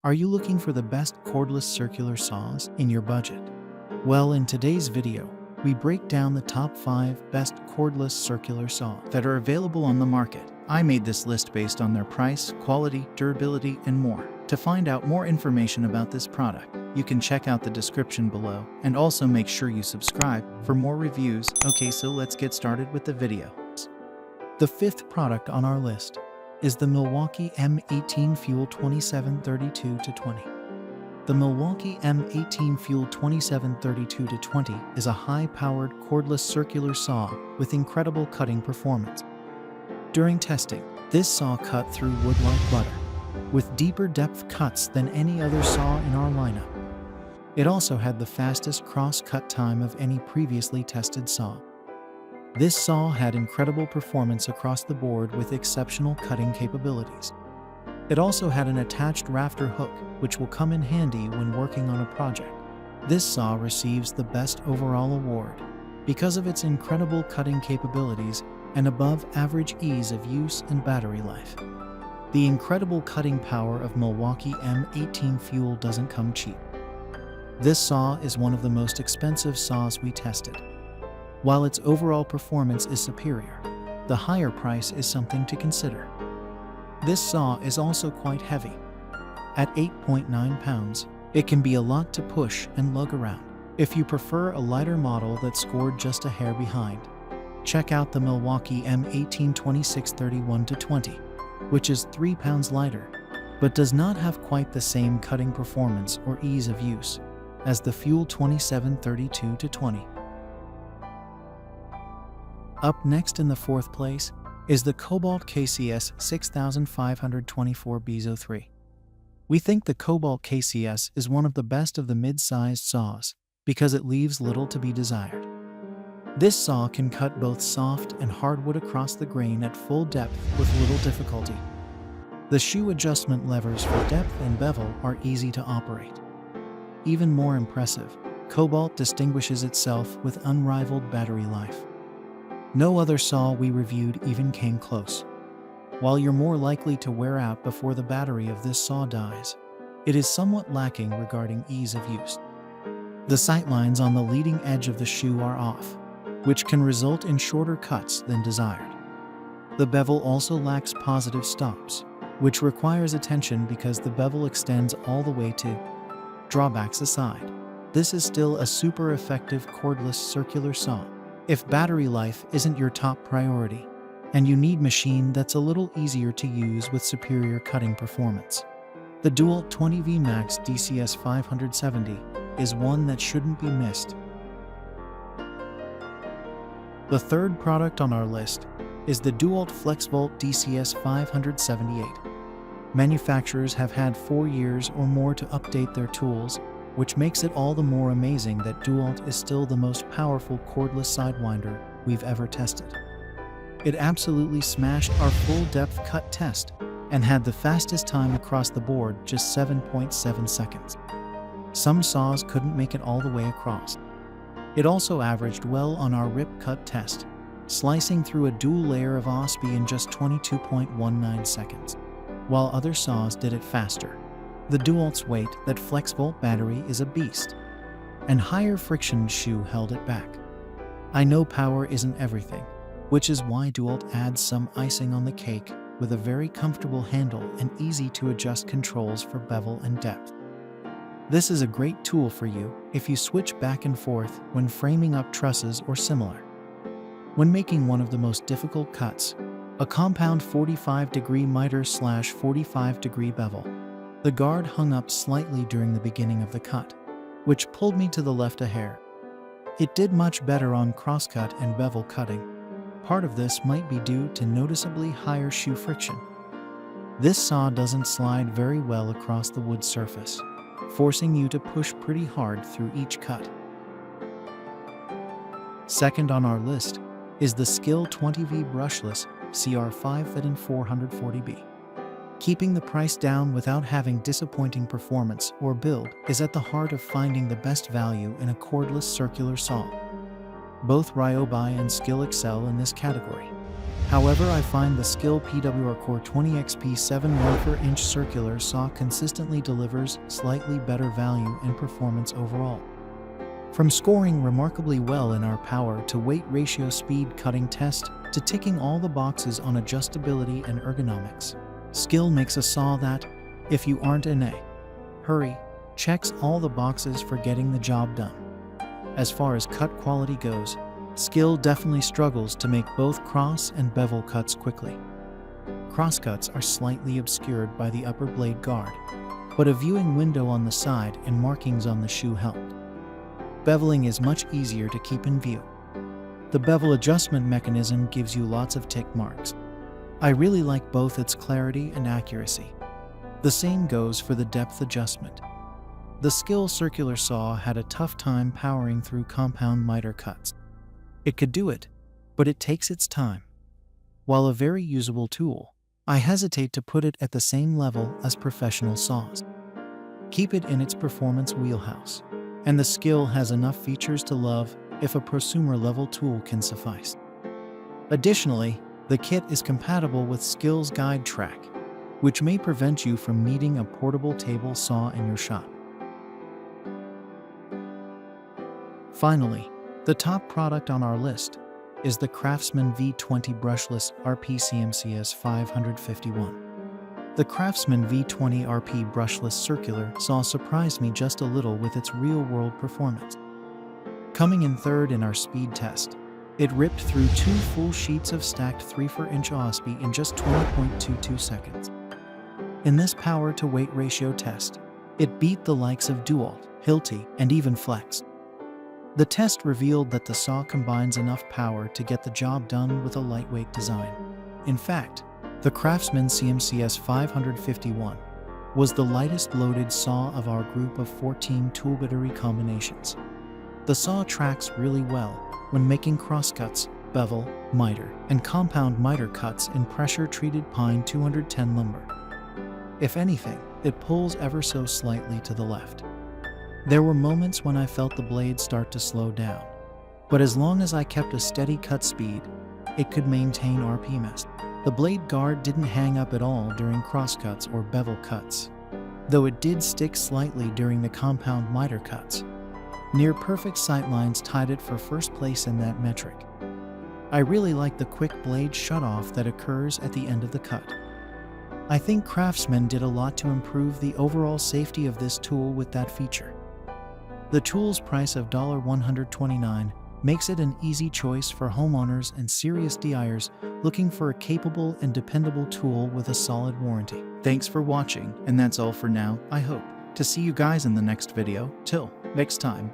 Are you looking for the best cordless circular saws in your budget? Well, in today's video, we break down the top 5 best cordless circular saws that are available on the market. I made this list based on their price, quality, durability, and more. To find out more information about this product, you can check out the description below, and also make sure you subscribe for more reviews. Okay, so let's get started with the video. The 5th product on our list is the Milwaukee M18 Fuel 2732-20. The Milwaukee M18 Fuel 2732-20 is a high-powered cordless circular saw with incredible cutting performance. During testing, this saw cut through wood like butter, with deeper depth cuts than any other saw in our lineup. It also had the fastest cross-cut time of any previously tested saw. This saw had incredible performance across the board with exceptional cutting capabilities. It also had an attached rafter hook, which will come in handy when working on a project. This saw receives the Best Overall Award because of its incredible cutting capabilities and above-average ease of use and battery life. The incredible cutting power of Milwaukee M18 Fuel doesn't come cheap. This saw is one of the most expensive saws we tested. While its overall performance is superior, the higher price is something to consider. This saw is also quite heavy. At 8.9 pounds, it can be a lot to push and lug around. If you prefer a lighter model that scored just a hair behind, check out the Milwaukee M18 2631-20, which is 3 pounds lighter, but does not have quite the same cutting performance or ease of use as the Fuel 2732-20. Up next in the 4th place is the Kobalt KCS 6524 Bezo 3. We think the Kobalt KCS is one of the best of the mid-sized saws because it leaves little to be desired. This saw can cut both soft and hardwood across the grain at full depth with little difficulty. The shoe adjustment levers for depth and bevel are easy to operate. Even more impressive, Kobalt distinguishes itself with unrivaled battery life. No other saw we reviewed even came close. While you're more likely to wear out before the battery of this saw dies, it is somewhat lacking regarding ease of use. The sightlines on the leading edge of the shoe are off, which can result in shorter cuts than desired. The bevel also lacks positive stops, which requires attention because the bevel extends all the way to. Drawbacks aside, this is still a super effective cordless circular saw. If battery life isn't your top priority, and you need a machine that's a little easier to use with superior cutting performance, the DeWalt 20V Max DCS 570 is one that shouldn't be missed. The 3rd product on our list is the DeWalt FlexVolt DCS 578. Manufacturers have had 4 years or more to update their tools, which makes it all the more amazing that DeWalt is still the most powerful cordless sidewinder we've ever tested. It absolutely smashed our full-depth cut test and had the fastest time across the board, just 7.7 seconds. Some saws couldn't make it all the way across. It also averaged well on our rip cut test, slicing through a dual layer of OSB in just 22.19 seconds, while other saws did it faster. The DeWalt's weight, that FlexVolt battery, is a beast, and higher friction shoe held it back. I know power isn't everything, which is why DeWalt adds some icing on the cake with a very comfortable handle and easy to adjust controls for bevel and depth. This is a great tool for you if you switch back and forth when framing up trusses or similar. When making one of the most difficult cuts, a compound 45-degree miter/45-degree bevel, the guard hung up slightly during the beginning of the cut, which pulled me to the left a hair. It did much better on crosscut and bevel cutting. Part of this might be due to noticeably higher shoe friction. This saw doesn't slide very well across the wood surface, forcing you to push pretty hard through each cut. Second on our list is the Skil 20V Brushless CR5 Fit in 440B. Keeping the price down without having disappointing performance or build is at the heart of finding the best value in a cordless circular saw. Both Ryobi and Skil excel in this category. However, I find the Skil PWR Core 20XP 7/1/4" circular saw consistently delivers slightly better value and performance overall. From scoring remarkably well in our power to weight ratio speed cutting test to ticking all the boxes on adjustability and ergonomics, Skil makes a saw that, if you aren't in a hurry, checks all the boxes for getting the job done. As far as cut quality goes, Skil definitely struggles to make both cross and bevel cuts quickly. Crosscuts are slightly obscured by the upper blade guard, but a viewing window on the side and markings on the shoe helped. Beveling is much easier to keep in view. The bevel adjustment mechanism gives you lots of tick marks. I really like both its clarity and accuracy. The same goes for the depth adjustment. The Skil circular saw had a tough time powering through compound miter cuts. It could do it, but it takes its time. While a very usable tool, I hesitate to put it at the same level as professional saws. Keep it in its performance wheelhouse, and the Skil has enough features to love if a prosumer level tool can suffice. Additionally, the kit is compatible with Skil's guide track, which may prevent you from needing a portable table saw in your shop. Finally, the top product on our list is the Craftsman V20 Brushless RP CMCS 551. The Craftsman V20 RP Brushless circular saw surprised me just a little with its real-world performance. Coming in third in our speed test, it ripped through 2 full sheets of stacked 3/4" OSB in just 20.22 seconds. In this power-to-weight ratio test, it beat the likes of DeWalt, Hilti, and even Flex. The test revealed that the saw combines enough power to get the job done with a lightweight design. In fact, the Craftsman CMCS 551 was the lightest loaded saw of our group of 14 tool battery combinations. The saw tracks really well when making crosscuts, bevel, miter, and compound miter cuts in pressure-treated pine 210 lumber. If anything, it pulls ever so slightly to the left. There were moments when I felt the blade start to slow down, but as long as I kept a steady cut speed, it could maintain RPMs. The blade guard didn't hang up at all during crosscuts or bevel cuts, though it did stick slightly during the compound miter cuts. Near perfect sightlines tied it for first place in that metric. I really like the quick blade shutoff that occurs at the end of the cut. I think Craftsman did a lot to improve the overall safety of this tool with that feature. The tool's price of $129 makes it an easy choice for homeowners and serious DIYers looking for a capable and dependable tool with a solid warranty. Thanks for watching, and that's all for now. I hope to see you guys in the next video. Till next time,